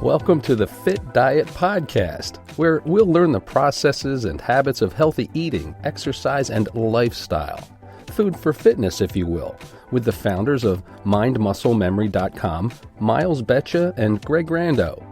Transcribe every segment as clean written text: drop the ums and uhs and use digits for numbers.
Welcome to the Fit Diet Podcast, where we'll learn the processes and habits of healthy eating, exercise, and lifestyle. Food for fitness, if you will, with the founders of MindMuscleMemory.com, Miles Betcha and Greg Rando.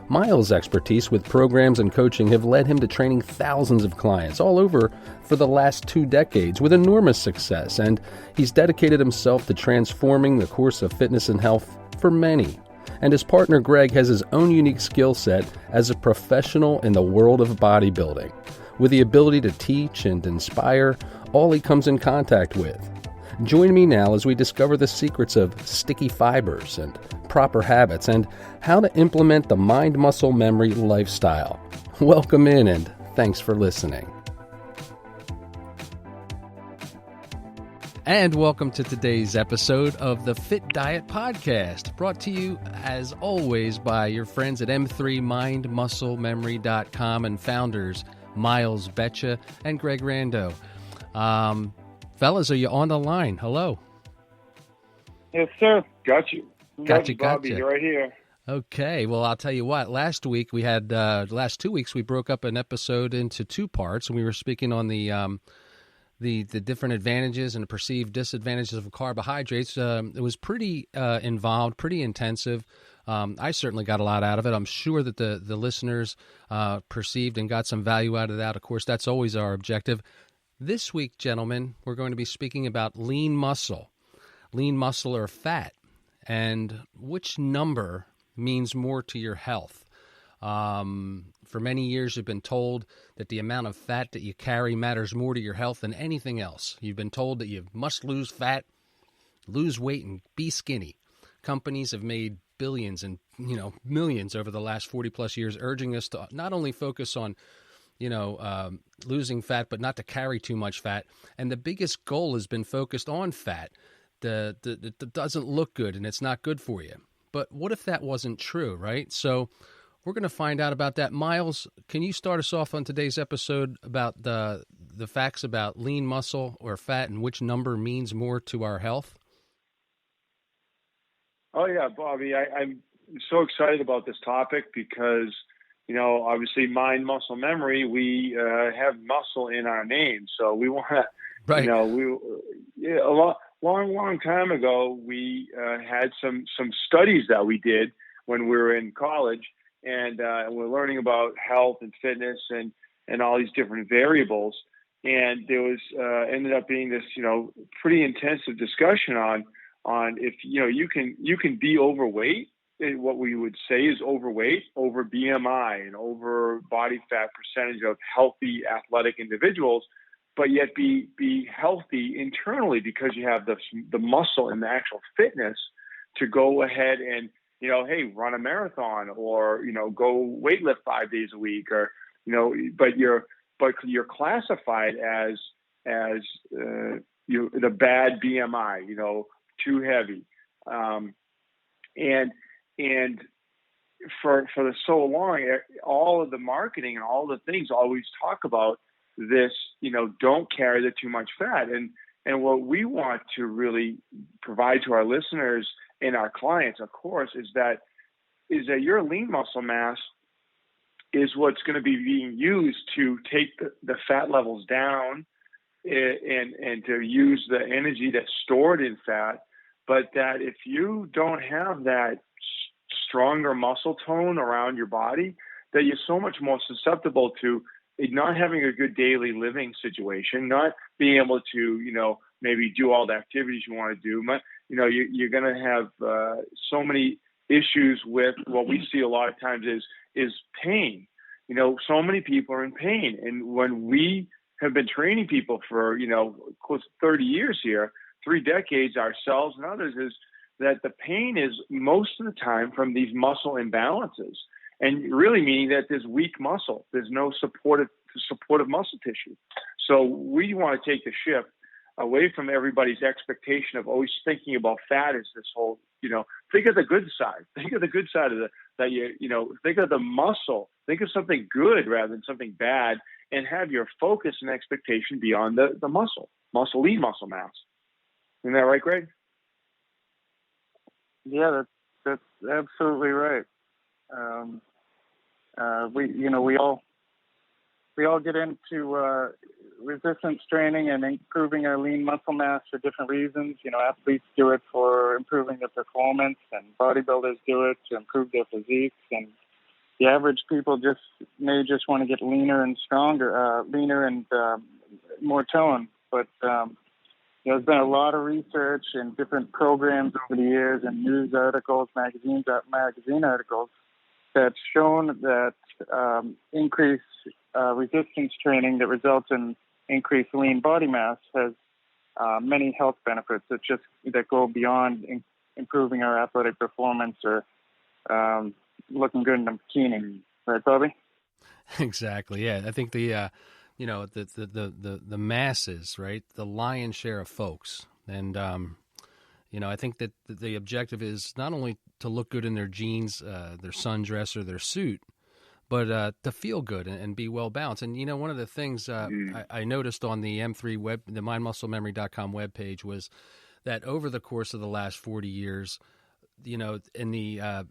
Miles' expertise with programs and coaching have led him to training thousands of clients all over for the last 2 decades with enormous success, and he's dedicated himself to transforming the course of fitness and health for many. And his partner Greg has his own unique skill set as a professional in the world of bodybuilding, with the ability to teach and inspire all he comes in contact with. Join me now as we discover the secrets of sticky fibers and proper habits and how to implement the mind-muscle memory lifestyle. Welcome in and thanks for listening. And welcome to today's episode of the Fit Diet Podcast, brought to you, as always, by your friends at M3MindMuscleMemory.com and founders Miles Betcha and Greg Rando. Fellas, are you on the line? Hello. Yes, sir. Got you. Gotcha. Bobby. You're right here. Okay. Well, I'll tell you what. Last 2 weeks, we broke up an episode into 2 parts, and we were speaking on the different advantages and perceived disadvantages of carbohydrates. It was pretty involved, pretty intensive. I certainly got a lot out of it. I'm sure that the listeners perceived and got some value out of that. Of course, that's always our objective. This week, gentlemen, we're going to be speaking about lean muscle or fat, and which number means more to your health. For many years, you've been told that the amount of fat that you carry matters more to your health than anything else. You've been told that you must lose fat, lose weight, and be skinny. Companies have made billions and millions over the last 40 plus years, urging us to not only focus on losing fat, but not to carry too much fat. And the biggest goal has been focused on fat. That doesn't look good and it's not good for you. But what if that wasn't true, right? So we're going to find out about that. Miles, can you start us off on today's episode about the facts about lean muscle or fat and which number means more to our health? Oh, yeah, Bobby. I'm so excited about this topic because, obviously mind, muscle, memory, we have muscle in our name. So we want to, right. A long time ago, we had some studies that we did when we were in college. And we're learning about health and fitness and all these different variables. And there was ended up being this, pretty intensive discussion on if, you can be overweight. What we would say is overweight over BMI and over body fat percentage of healthy athletic individuals, but yet be healthy internally because you have the muscle and the actual fitness to go ahead and hey, run a marathon or, go weightlift 5 days a week or, but you're classified as the bad BMI, too heavy. And for so long, all of the marketing and all the things always talk about this, don't carry the too much fat. And what we want to really provide to our listeners and our clients, of course, is that your lean muscle mass is what's going to be being used to take the fat levels down and to use the energy that's stored in fat. But that if you don't have that stronger muscle tone around your body, that you're so much more susceptible to not having a good daily living situation, not being able to, maybe do all the activities you want to do. But, you're going to have so many issues with what we see a lot of times is pain. So many people are in pain. And when we have been training people for, close to 30 years here, 3 decades ourselves and others, is that the pain is most of the time from these muscle imbalances. And really meaning that there's weak muscle. There's no supportive muscle tissue. So we want to take the shift away from everybody's expectation of always thinking about fat as this whole, think of the good side. Think of the good side of think of the muscle. Think of something good rather than something bad, and have your focus and expectation beyond the lean muscle mass. Isn't that right, Greg? Yeah, that's absolutely right. We all get into resistance training and improving our lean muscle mass for different reasons. Athletes do it for improving their performance, and bodybuilders do it to improve their physiques. And the average people may just want to get leaner and stronger, leaner and more tone. But there's been a lot of research and different programs over the years, and news articles, magazine articles, that's shown that increased resistance training that results in increased lean body mass has many health benefits that go beyond improving our athletic performance or looking good in a bikini. Right, Bobby? Exactly. Yeah, I think the masses, right? The lion's share of folks, and I think that the objective is not only to look good in their jeans, their sundress, or their suit, but to feel good and be well balanced. And one of the things I noticed on the M3 the mindmusclememory.com webpage was that over the course of the last 40 years, in the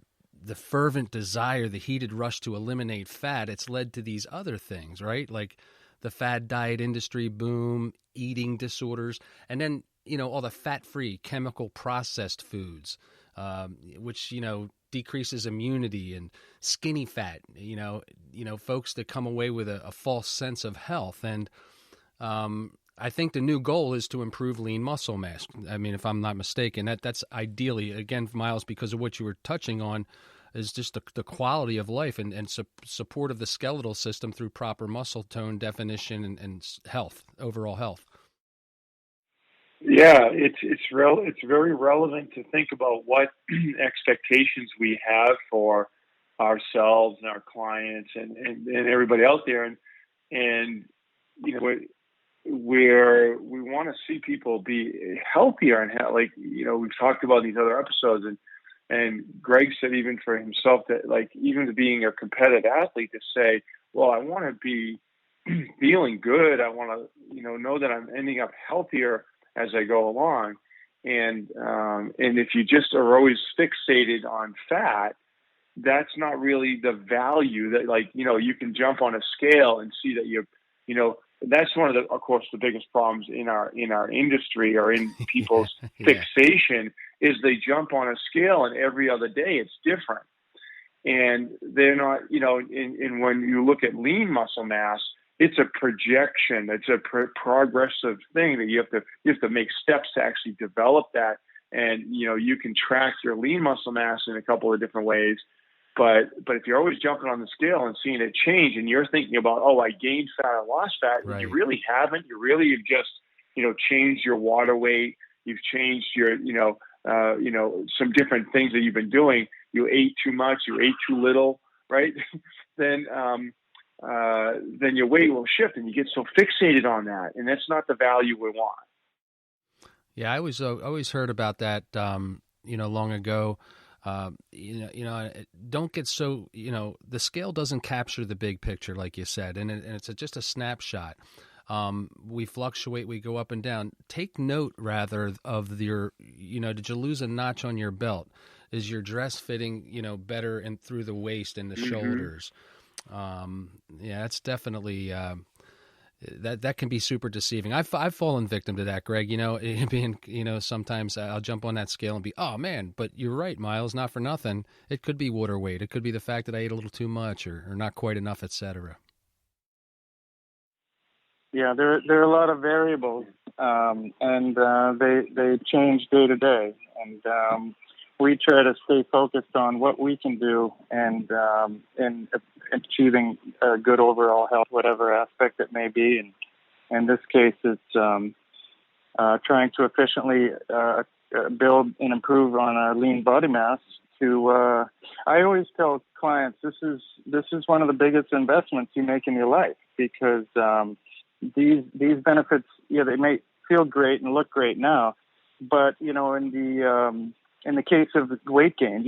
fervent desire, the heated rush to eliminate fat, it's led to these other things, right? Like the fad diet industry boom, eating disorders, and then all the fat-free, chemical processed foods, which decreases immunity, and skinny fat. Folks that come away with a false sense of health. And I think the new goal is to improve lean muscle mass. I mean, if I'm not mistaken, that's ideally, again, Miles, because of what you were touching on, is just the quality of life and support of the skeletal system through proper muscle tone definition and health, overall health. Yeah, it's very relevant to think about what expectations we have for ourselves and our clients and everybody out there, and where we want to see people be healthier and we've talked about in these other episodes, and Greg said even for himself that even being a competitive athlete to say, well, I want to be feeling good, I want to know that I'm ending up healthier as I go along, and if you just are always fixated on fat, that's not really the value that you can jump on a scale and see that that's one of of course the biggest problems in our industry or in people's fixation is they jump on a scale and every other day it's different, and they're not and when you look at lean muscle mass, it's a projection. It's a progressive thing that you have to make steps to actually develop that. And, you can track your lean muscle mass in a couple of different ways. But if you're always jumping on the scale and seeing it change and you're thinking about, oh, I gained fat or lost fat, right. You really haven't. You really have just, changed your water weight. You've changed your, some different things that you've been doing. You ate too much. You ate too little, right? Then your weight will shift and you get so fixated on that. And that's not the value we want. Yeah, I always heard about that, long ago. Don't get so, the scale doesn't capture the big picture, like you said, and it's just a snapshot. We fluctuate, we go up and down. Take note, rather, of your, did you lose a notch on your belt? Is your dress fitting, better and through the waist and the shoulders? It's definitely that can be super deceiving. I've fallen victim to that, Greg. Being sometimes I'll jump on that scale and be, oh man, but you're right, Miles. Not for nothing. It could be water weight. It could be the fact that I ate a little too much or not quite enough, etc. Yeah, there are a lot of variables, and they change day to day, and we try to stay focused on what we can do and in achieving good overall health, whatever aspect it may be. And in this case, it's trying to efficiently build and improve on our lean body mass. I always tell clients this is one of the biggest investments you make in your life, because these benefits, they may feel great and look great now, but in the case of weight gain,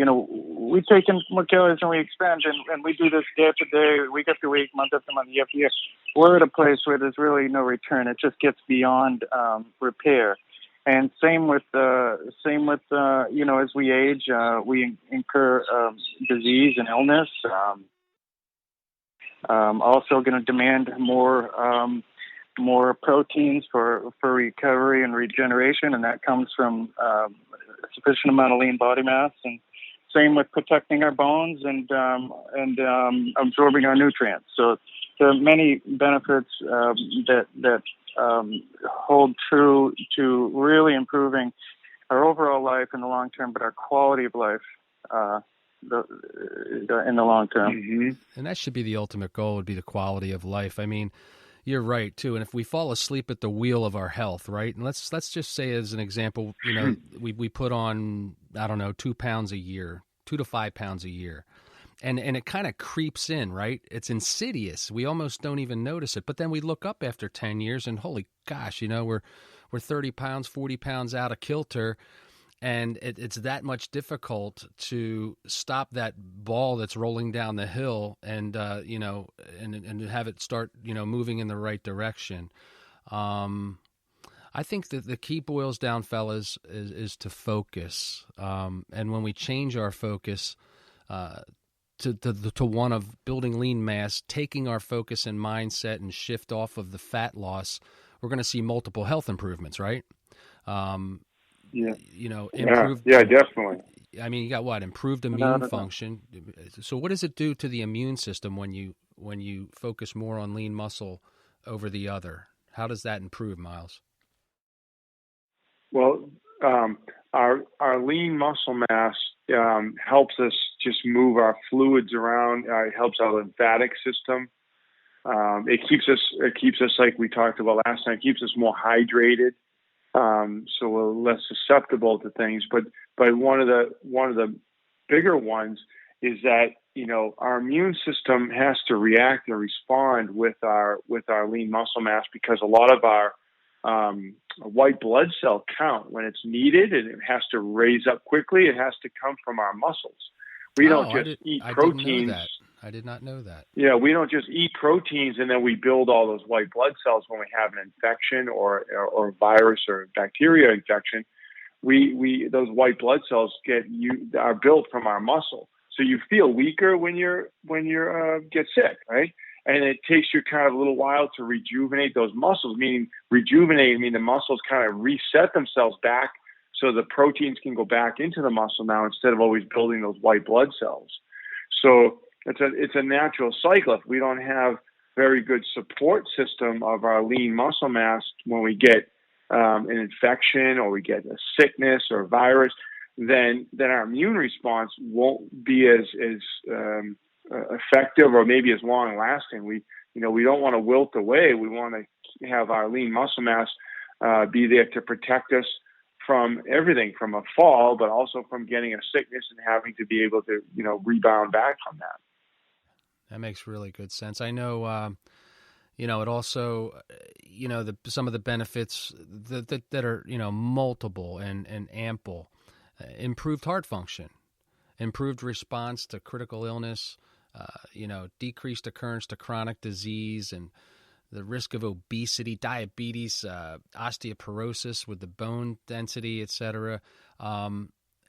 we take in more calories than we expend, and we do this day after day, week after week, month after month, year after year. We're at a place where there's really no return. It just gets beyond repair. And same with as we age, we incur disease and illness. Also, going to demand more proteins for recovery and regeneration, and that comes from a sufficient amount of lean body mass. And same with protecting our bones and absorbing our nutrients. So there are many benefits that hold true to really improving our overall life in the long term, but our quality of life in the long term. Mm-hmm. And that should be the ultimate goal, would be the quality of life. I mean, you're right too. And if we fall asleep at the wheel of our health, right? And let's just say as an example, we put on, I don't know, 2 pounds a year, 2 to 5 pounds a year. And it kind of creeps in, right? It's insidious. We almost don't even notice it. But then we look up after 10 years and holy gosh, we're 30 pounds, 40 pounds out of kilter. And it's that much difficult to stop that ball that's rolling down the hill and and have it start, moving in the right direction. I think that the key boils down, fellas, is to focus. And when we change our focus to one of building lean mass, taking our focus and mindset and shift off of the fat loss, we're going to see multiple health improvements, right? Improved. Yeah, definitely. I mean, you got what? Improved immune function. So what does it do to the immune system when you focus more on lean muscle over the other? How does that improve, Miles? Well, our lean muscle mass helps us just move our fluids around. It helps our lymphatic system. It keeps us like we talked about last time. It keeps us more hydrated, so we're less susceptible to things. But one of the bigger ones is that our immune system has to react and respond with our lean muscle mass, because a lot of our white blood cell count, when it's needed and it has to raise up quickly, it has to come from our muscles. We don't just eat proteins. I did not know that. Yeah, we don't just eat proteins and then we build all those white blood cells when we have an infection or a virus or bacteria infection. We those white blood cells are built from our muscle. So you feel weaker when you get sick, right? And it takes you kind of a little while to rejuvenate those muscles, meaning the muscles kind of reset themselves back so the proteins can go back into the muscle now instead of always building those white blood cells. So it's a natural cycle. If we don't have very good support system of our lean muscle mass when we get an infection or we get a sickness or a virus, then our immune response won't be as effective or maybe as long lasting. We don't want to wilt away. We want to have our lean muscle mass be there to protect us from everything, from a fall, but also from getting a sickness and having to be able to rebound back from that. That makes really good sense. I know, it also, some of the benefits that are, multiple and ample, improved heart function, improved response to critical illness, decreased occurrence to chronic disease and the risk of obesity, diabetes, osteoporosis with the bone density, et cetera.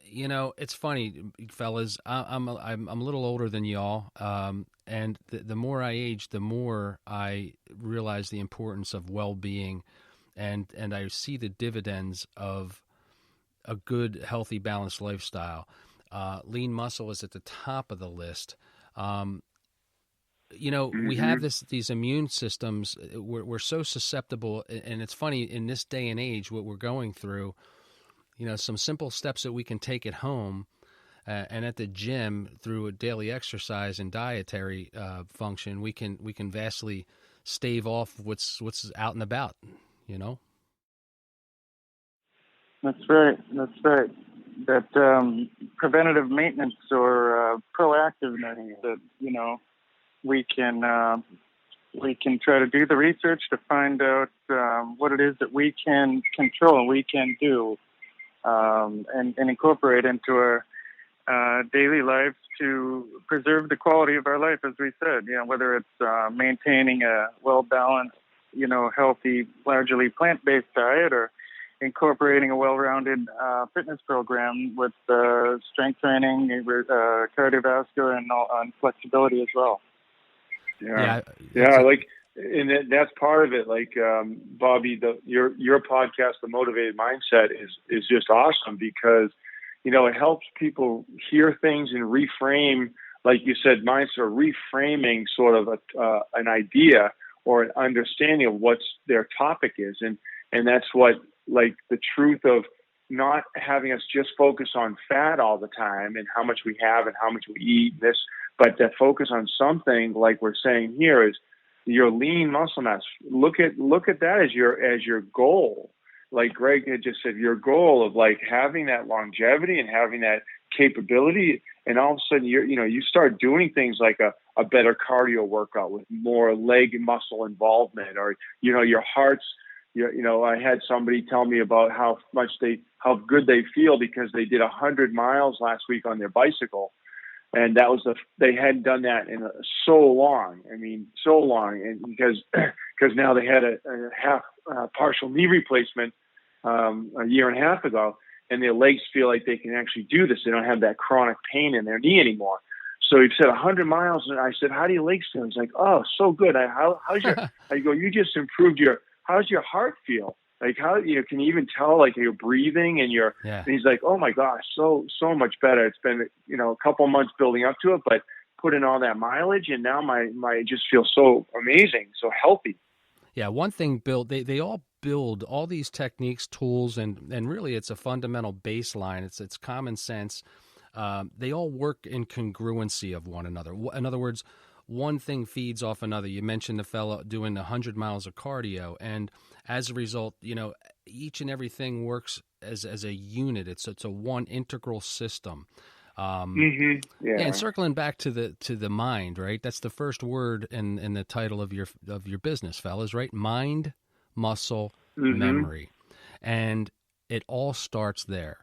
It's funny, fellas. I'm a little older than y'all, and the more I age, the more I realize the importance of well-being, and I see the dividends of a good, healthy, balanced lifestyle. Lean muscle is at the top of the list. We have these immune systems. We're so susceptible, and it's funny in this day and age what we're going through. Some simple steps that we can take at home and at the gym through a daily exercise and dietary function, we can vastly stave off what's out and about. That's right. That preventative maintenance or proactiveness that we can try to do the research to find out what it is that we can control and we can do, and incorporate into our daily lives to preserve the quality of our life, as we said. Whether it's maintaining a well-balanced, healthy, largely plant-based diet, or incorporating a well-rounded fitness program with strength training, cardiovascular, and flexibility as well. Yeah. Like, and that's part of it. Like, Bobby, your podcast, The Motivated Mindset, is just awesome because, you know, it helps people hear things and reframe, like you said, mindset, or reframing sort of an idea or an understanding of what their topic is. And that's what, like, the truth of not having us just focus on fat all the time and how much we have and how much we eat, but to focus on something like we're saying here is your lean muscle mass. Look at that as your goal. Like Greg had just said, your goal of like having that longevity and having that capability, and all of a sudden you start doing things like a better cardio workout with more leg muscle involvement, or your heart's. I had somebody tell me about how good they feel because they did 100 miles last week on their bicycle. And that was they hadn't done that in so long. I mean, so long. And because now they had a half partial knee replacement a year and a half ago, and their legs feel like they can actually do this. They don't have that chronic pain in their knee anymore. So he said 100 miles. And I said, how do your legs feel? He's like, oh, so good. How's your, I go, you just improved how's your heart feel? Like, how, can you even tell, like, you're breathing and and he's like, oh my gosh, so much better. It's been, a couple months building up to it, but put in all that mileage, and now my just feels so amazing, so healthy. Yeah. One thing, Bill, they all build all these techniques, tools, and really it's a fundamental baseline. It's common sense. They all work in congruency of one another. In other words, one thing feeds off another. You mentioned the fellow doing 100 miles of cardio, and as a result, each and everything works as a unit. It's a one integral system. And circling back to the mind, right? That's the first word in the title of your business, fellas, right? Mind, muscle, memory, and it all starts there.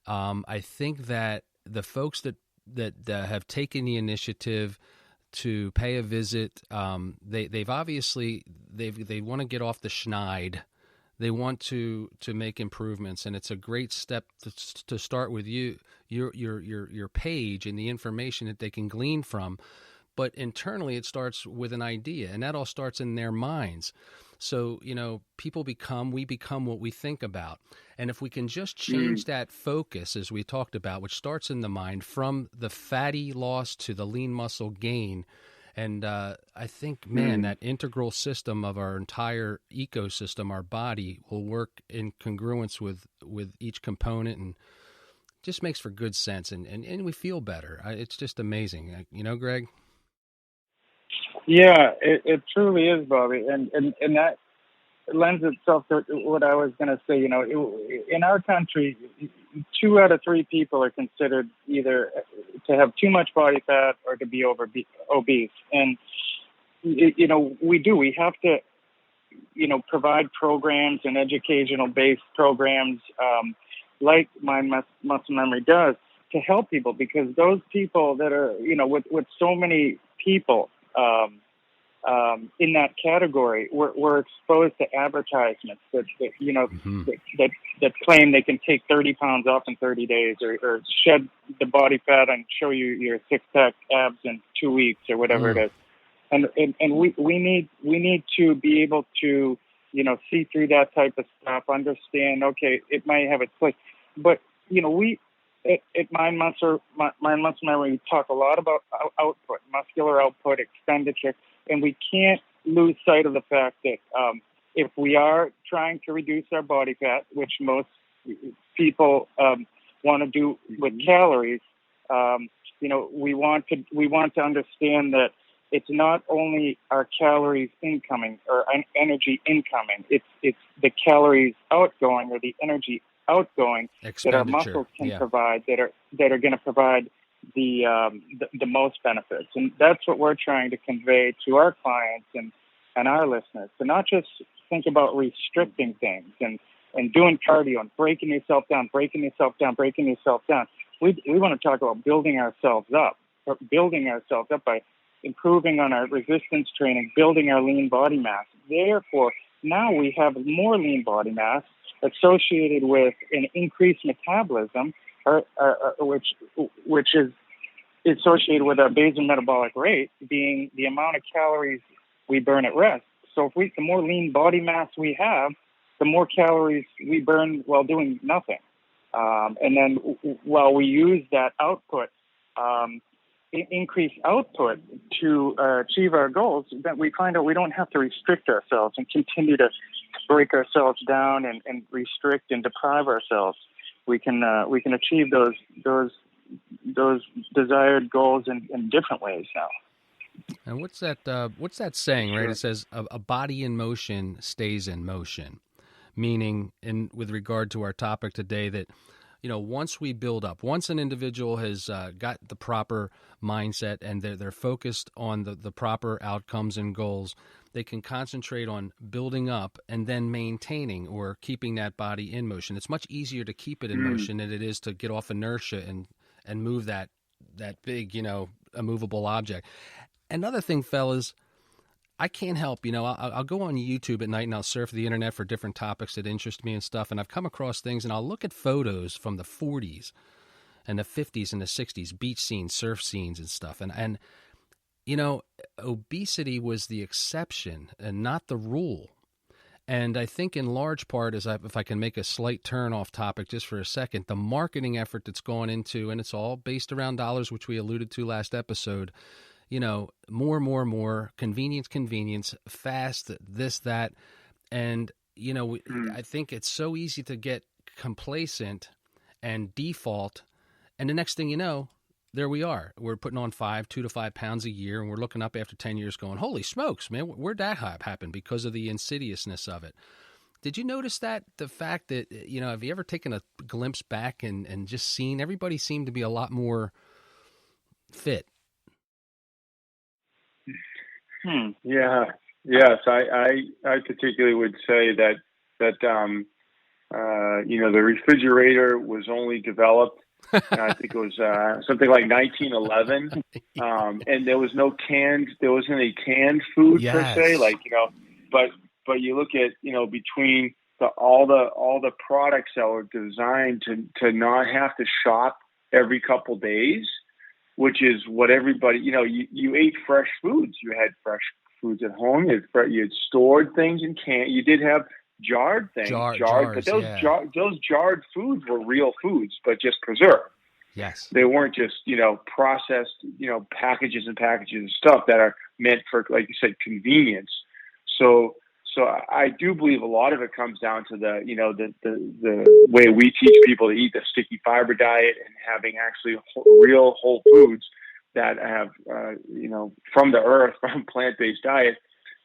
I think that the folks that have taken the initiative to pay a visit, they want to get off the schneid. They want to make improvements, and it's a great step to start with your page and the information that they can glean from. But internally, it starts with an idea, and that all starts in their minds. So, we become what we think about. And if we can just change that focus, as we talked about, which starts in the mind, from the fatty loss to the lean muscle gain. And I think, that integral system of our entire ecosystem, our body, will work in congruence with each component, and just makes for good sense. And we feel better. It's just amazing. Greg? Yeah, it truly is, Bobby, and that lends itself to what I was going to say. In our country, 2 out of 3 people are considered either to have too much body fat or to be obese, and we have to provide programs and educational-based programs like Mind Muscle Memory does to help people, because those people that are with so many people in that category, we're exposed to advertisements that claim they can take 30 pounds off in 30 days, or shed the body fat and show you your 6-pack abs in 2 weeks, or whatever it is. And we need to be able to see through that type of stuff, understand, okay, it might have its place, but we at Mind Muscle Memory, we talk a lot about output, muscular output, expenditure, and we can't lose sight of the fact that if we are trying to reduce our body fat, which most people want to do with calories, we want to understand that it's not only our calories incoming or energy incoming, it's the calories outgoing, or the energy outgoing, that our muscles can provide, that are going to provide the most benefits. And that's what we're trying to convey to our clients and our listeners, to not just think about restricting things and doing cardio and breaking yourself down. We want to talk about building ourselves up by improving on our resistance training, building our lean body mass. Therefore, now we have more lean body mass, associated with an increased metabolism, which is associated with our basal metabolic rate being the amount of calories we burn at rest. So the more lean body mass we have, the more calories we burn while doing nothing. And then while we use that output, increased output to achieve our goals, that we find out we don't have to restrict ourselves and continue to break ourselves down and restrict and deprive ourselves. We can achieve those desired goals in different ways now. And what's that saying, right? Sure. It says a body in motion stays in motion, meaning with regard to our topic today that, once we build up, once an individual has got the proper mindset and they're focused on the proper outcomes and goals, they can concentrate on building up and then maintaining or keeping that body in motion. It's much easier to keep it in motion than it is to get off inertia and move that big, immovable object. Another thing, fellas, I can't help, I'll go on YouTube at night and I'll surf the internet for different topics that interest me and stuff, and I've come across things and I'll look at photos from the 40s and the 50s and the 60s, beach scenes, surf scenes and stuff, and obesity was the exception and not the rule. And I think in large part, if I can make a slight turn off topic just for a second, the marketing effort that's gone into, and it's all based around dollars, which we alluded to last episode, more, convenience, fast, this, that. And, I think it's so easy to get complacent and default. And the next thing you know, there we are. We're putting on 2 to 5 pounds a year, and we're looking up after 10 years going, holy smokes, man, where'd that happen? Because of the insidiousness of it. Did you notice that? The fact that, have you ever taken a glimpse back and just seen everybody seemed to be a lot more fit? Yeah. Yes. I particularly would say that the refrigerator was only developed, I think it was something like 1911, and there wasn't any canned food per se, but you look at, between all the products that were designed to not have to shop every couple days, which is what everybody, you ate fresh foods. You had fresh foods at home. You had stored things in cans. You did have jarred things, but those jarred foods were real foods, but just preserved. Yes. They weren't just, processed, packages and packages of stuff that are meant for, like you said, convenience. So I do believe a lot of it comes down to the way we teach people to eat the sticky fiber diet and having actually real whole foods that have, from the earth, from plant-based diet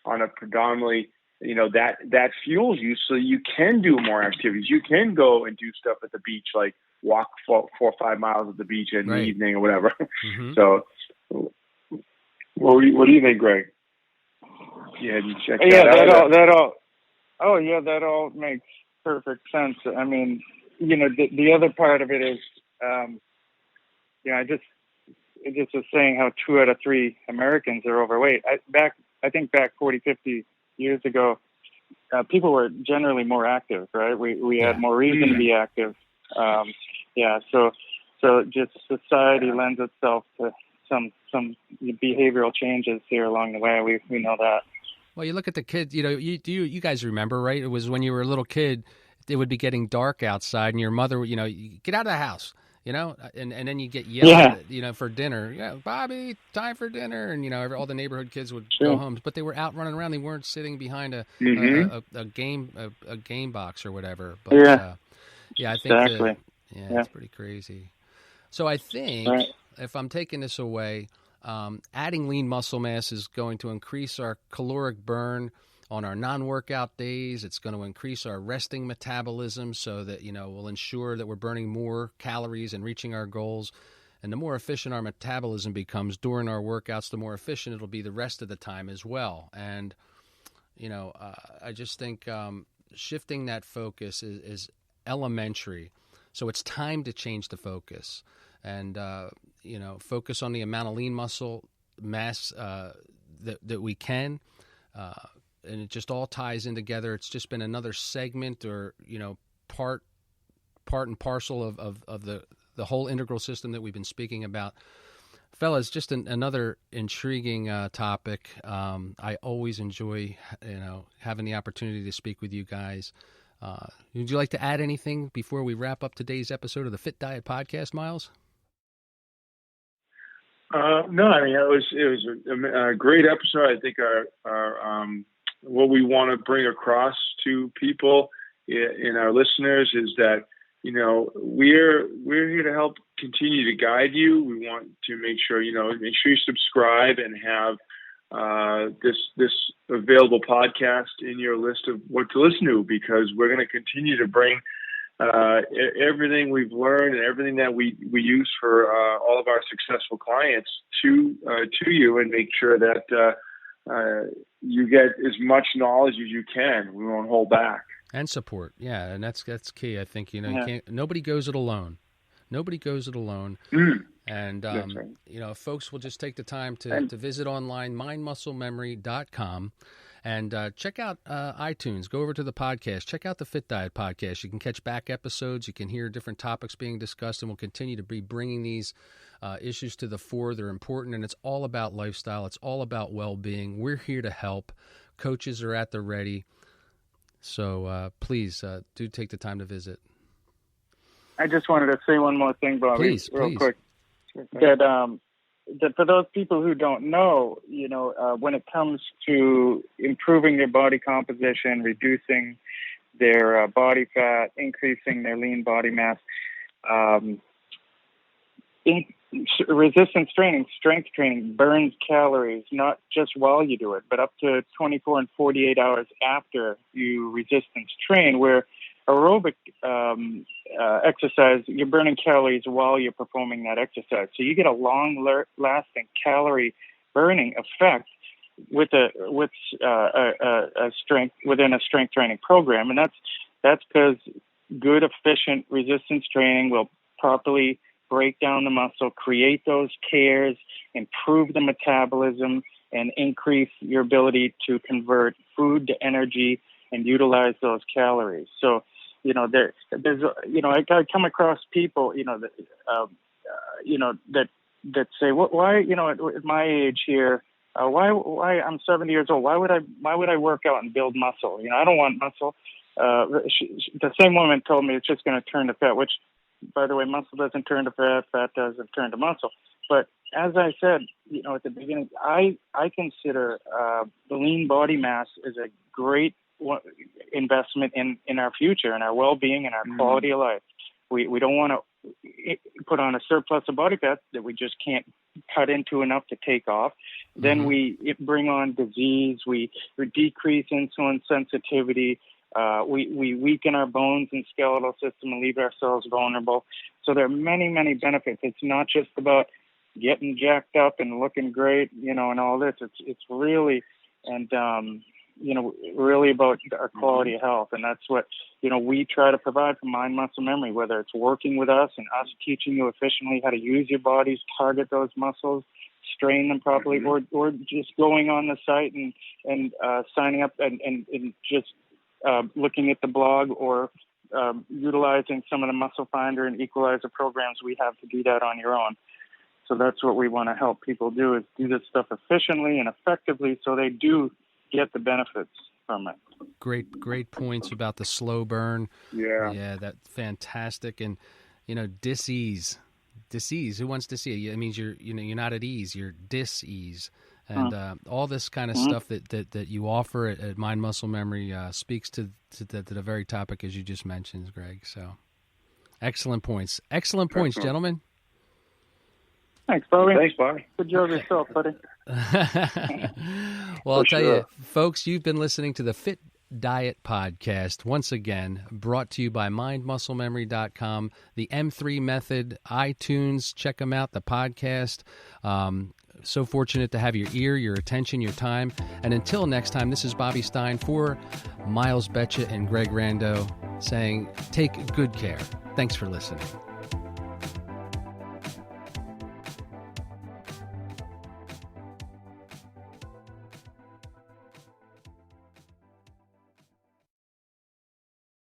on a predominantly, that fuels you so you can do more activities. You can go and do stuff at the beach, like walk 4 or 5 miles at the beach in the evening or whatever. Mm-hmm. So what do you think, Greg? Yeah, you check that all makes perfect sense. I mean, the other part of it is, I just was saying how 2 out of 3 Americans are overweight. I think back 40, 50 years ago, people were generally more active, right? We had more reason to be active. So just society lends itself to some behavioral changes here along the way. We know that. Well, you look at the kids, you guys remember, right? It was when you were a little kid, it would be getting dark outside and your mother would, get out of the house, and then you get yelled at, for dinner. Yeah, Bobby, time for dinner. And, all the neighborhood kids would go home, but they were out running around. They weren't sitting behind a game box or whatever. But, I think exactly. It's pretty crazy. So I think if I'm taking this away, adding lean muscle mass is going to increase our caloric burn on our non-workout days. It's going to increase our resting metabolism so that, we'll ensure that we're burning more calories and reaching our goals. And the more efficient our metabolism becomes during our workouts, the more efficient it'll be the rest of the time as well. And, I just think shifting that focus is elementary. So it's time to change the focus and, focus on the amount of lean muscle mass that we can. And it just all ties in together. It's just been another segment or, part and parcel of the whole integral system that we've been speaking about. Fellas, just another intriguing topic. I always enjoy, having the opportunity to speak with you guys. Would you like to add anything before we wrap up today's episode of the Fit Diet Podcast, Miles? No, I mean, it was a great episode. I think our what we want to bring across to people and our listeners is that, we're here to help continue to guide you. We want to make sure you subscribe and have this available podcast in your list of what to listen to, because we're going to continue to bring everything we've learned and everything that we use for all of our successful clients to you, and make sure that you get as much knowledge as you can. We won't hold back. And support, yeah, and that's key. I think you can't. Nobody goes it alone. Nobody goes it alone. And right. If folks will just take the time to visit online, mindmusclememory.com, and check out iTunes. Go over to the podcast. Check out the Fit Diet Podcast. You can catch back episodes. You can hear different topics being discussed, and we'll continue to be bringing these issues to the fore. They're important, and it's all about lifestyle. It's all about well-being. We're here to help. Coaches are at the ready. So please do take the time to visit. I just wanted to say one more thing, Bobby, real quick. That for those people who don't know, when it comes to improving their body composition, reducing their body fat, increasing their lean body mass, resistance training, strength training burns calories, not just while you do it, but up to 24 and 48 hours after you resistance train, where aerobic exercise, you're burning calories while you're performing that exercise. So you get a long-lasting calorie burning effect within a strength training program, and that's because good, efficient resistance training will properly break down the muscle, create those tears, improve the metabolism, and increase your ability to convert food to energy and utilize those calories. So, there's I come across people, that say, why, at my age here, why I'm 70 years old, why would I work out and build muscle? I don't want muscle. The same woman told me it's just going to turn to fat, which, by the way, muscle doesn't turn to fat, fat doesn't turn to muscle. But as I said, at the beginning, I consider the lean body mass is a great investment in our future and our well-being and our quality of life. We don't want to put on a surplus of body fat that we just can't cut into enough to take off. Then we bring on disease. We decrease insulin sensitivity. We weaken our bones and skeletal system and leave ourselves vulnerable. So there are many, many benefits. It's not just about getting jacked up and looking great, and all this. It's really, really about our quality of health. And that's what, we try to provide for Mind Muscle Memory, whether it's working with us and us teaching you efficiently how to use your bodies, target those muscles, strain them properly, or just going on the site and signing up and just looking at the blog or utilizing some of the Muscle Finder and Equalizer programs we have to do that on your own. So that's what we want to help people do, is do this stuff efficiently and effectively so they do get the benefits from it. Great points about the slow burn. Yeah, that's fantastic. And, dis-ease. Who wants to see it? It means you're not at ease, you're dis-ease. And all this kind of stuff that you offer at Mind Muscle Memory speaks to the very topic as you just mentioned, Greg. So, excellent points, gentlemen. Thanks, Bobby. Good job yourself, buddy. Well, I'll tell you, folks, you've been listening to the Fit Diet Podcast, once again, brought to you by MindMuscleMemory.com, the M3 Method, iTunes. Check them out, the podcast. So fortunate to have your ear, your attention, your time. And until next time, this is Bobby Stein for Miles Betcha and Greg Rando saying, take good care. Thanks for listening.